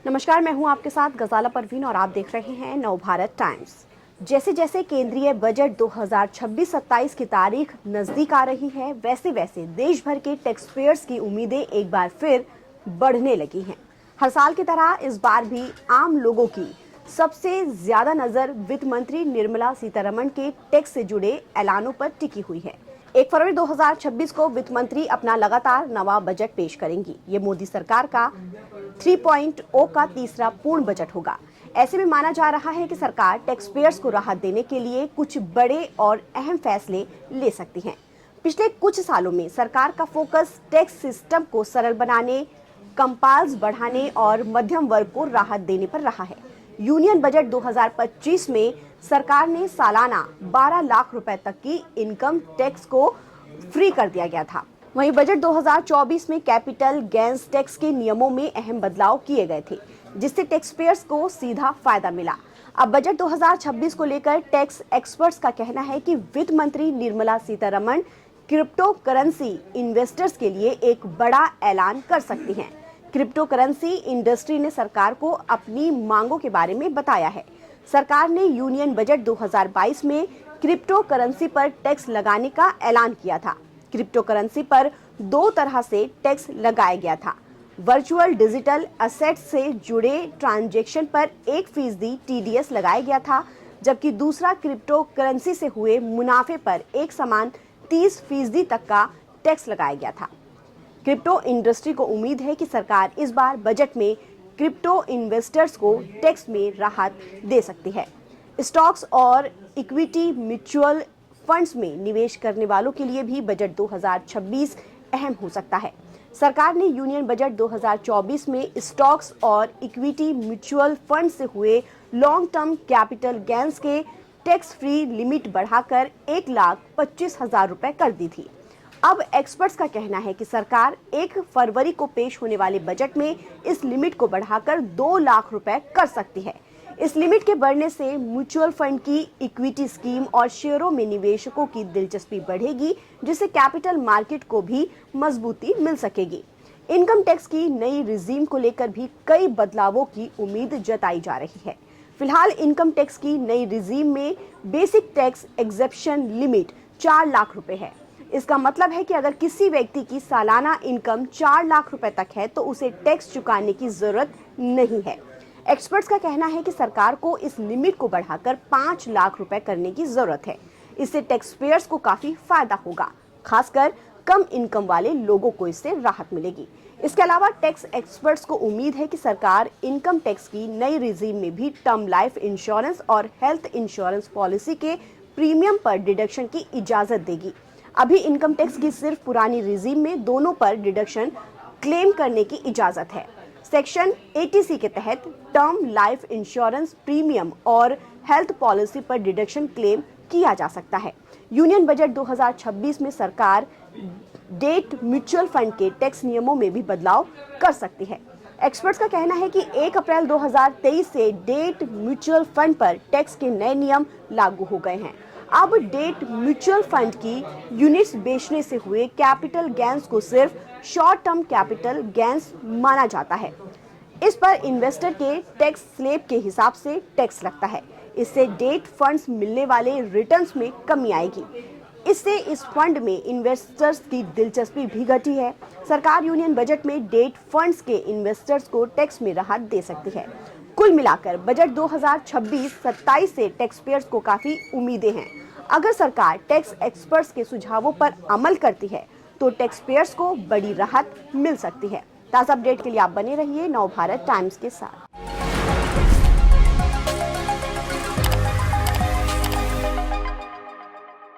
नमस्कार, मैं हूं आपके साथ गजाला परवीन और आप देख रहे हैं नवभारत टाइम्स। जैसे जैसे केंद्रीय बजट 2026-27 की तारीख नजदीक आ रही है, वैसे वैसे देश भर के टैक्स पेयर्स की उम्मीदें एक बार फिर बढ़ने लगी हैं। हर साल की तरह इस बार भी आम लोगों की सबसे ज्यादा नजर वित्त मंत्री निर्मला सीतारमण के टैक्स से जुड़े ऐलानों पर टिकी हुई है। 1 फरवरी 2026 को वित्त मंत्री अपना लगातार नवा बजट पेश करेंगी। ये मोदी सरकार का 3.0 का तीसरा पूर्ण बजट होगा। ऐसे में माना जा रहा है कि सरकार टैक्स पेयर्स को राहत देने के लिए कुछ बड़े और अहम फैसले ले सकती है। पिछले कुछ सालों में सरकार का फोकस टैक्स सिस्टम को सरल बनाने, कंपाइल्स बढ़ाने और मध्यम वर्ग को राहत देने पर रहा है। यूनियन बजट 2025 में सरकार ने सालाना 12 लाख रुपए तक की इनकम टैक्स को फ्री कर दिया गया था। वहीं बजट 2024 में कैपिटल गेन्स टैक्स के नियमों में अहम बदलाव किए गए थे, जिससे टैक्स पेयर्स को सीधा फायदा मिला। अब बजट 2026 को लेकर टैक्स एक्सपर्ट्स का कहना है कि वित्त मंत्री Nirmala Sitharaman crypto currency investors के लिए एक बड़ा ऐलान कर सकती हैं। क्रिप्टो करेंसी इंडस्ट्री ने सरकार को अपनी मांगों के बारे में बताया है। सरकार ने यूनियन बजट 2022 में क्रिप्टो करेंसी पर टैक्स लगाने का ऐलान किया था। क्रिप्टो करेंसी पर दो तरह से टैक्स लगाया गया था। वर्चुअल डिजिटल असेट से जुड़े ट्रांजैक्शन पर 1% TDS लगाया गया था, जबकि दूसरा क्रिप्टो करेंसी से हुए मुनाफे पर एक समान 30% तक का टैक्स लगाया गया था। क्रिप्टो इंडस्ट्री को उम्मीद है कि सरकार इस बार बजट में क्रिप्टो इन्वेस्टर्स को टैक्स में राहत दे सकती है। स्टॉक्स और इक्विटी म्यूचुअल फंड्स में निवेश करने वालों के लिए भी बजट 2026 अहम हो सकता है। सरकार ने यूनियन बजट 2024 में स्टॉक्स और इक्विटी म्यूचुअल फंड से हुए लॉन्ग टर्म कैपिटल गेन्स के टैक्स फ्री लिमिट बढ़ाकर 1,25,000 रुपए कर दी थी। अब एक्सपर्ट्स का कहना है कि सरकार 1 फरवरी को पेश होने वाले बजट में इस लिमिट को बढ़ाकर 2 लाख रुपए कर सकती है। इस लिमिट के बढ़ने से म्यूचुअल फंड की इक्विटी स्कीम और शेयरों में निवेशकों की दिलचस्पी बढ़ेगी, जिससे कैपिटल मार्केट को भी मजबूती मिल सकेगी। इनकम टैक्स की नई रिजीम को लेकर भी कई बदलावों की उम्मीद जताई जा रही है। फिलहाल इनकम टैक्स की नई रिजीम में basic tax exemption limit 4 lakh रुपए है। इसका मतलब है कि अगर किसी व्यक्ति की सालाना इनकम 4 लाख रुपए तक है तो उसे टैक्स चुकाने की जरूरत नहीं है। एक्सपर्ट्स का कहना है कि सरकार को इस लिमिट को बढ़ाकर 5 लाख रुपए करने की जरूरत है। इससे टैक्स पेयर्स को काफी फायदा होगा, खासकर कम इनकम वाले लोगों को इससे राहत मिलेगी। इसके अलावा टैक्स एक्सपर्ट्स को उम्मीद है कि सरकार इनकम टैक्स की नई रिजीम में भी टर्म लाइफ इंश्योरेंस और हेल्थ इंश्योरेंस पॉलिसी के प्रीमियम पर डिडक्शन की इजाजत देगी। अभी इनकम टैक्स की सिर्फ पुरानी रिजीम में दोनों पर डिडक्शन क्लेम करने की इजाजत है। सेक्शन 80C के तहत टर्म लाइफ इंश्योरेंस प्रीमियम और हेल्थ पॉलिसी पर डिडक्शन क्लेम किया जा सकता है। यूनियन बजट 2026 में सरकार डेट म्यूचुअल फंड के टैक्स नियमों में भी बदलाव कर सकती है। एक्सपर्ट्स का कहना है कि 1 अप्रैल 2023 से डेट म्यूचुअल फंड पर टैक्स के नए नियम लागू हो गए हैं। अब डेट म्यूचुअल फंड की यूनिट्स बेचने से हुए कैपिटल गेन्स को सिर्फ शॉर्ट टर्म कैपिटल गेन्स माना जाता है। इस पर इन्वेस्टर के टैक्स स्लैब के हिसाब से टैक्स लगता है। इससे डेट फंड्स मिलने वाले रिटर्न्स में कमी आएगी। इससे इस फंड में इन्वेस्टर्स की दिलचस्पी भी घटी है। सरकार यूनियन बजट में डेट फंड्स के इन्वेस्टर्स को टैक्स में राहत दे सकती है। कुल मिलाकर बजट 2026-27 से टैक्स पेयर्स को काफी उम्मीदें हैं। अगर सरकार टैक्स एक्सपर्ट्स के सुझावों पर अमल करती है तो टैक्स पेयर्स को बड़ी राहत मिल सकती है। ताज़ा अपडेट के लिए आप बने रहिए नवभारत टाइम्स के साथ।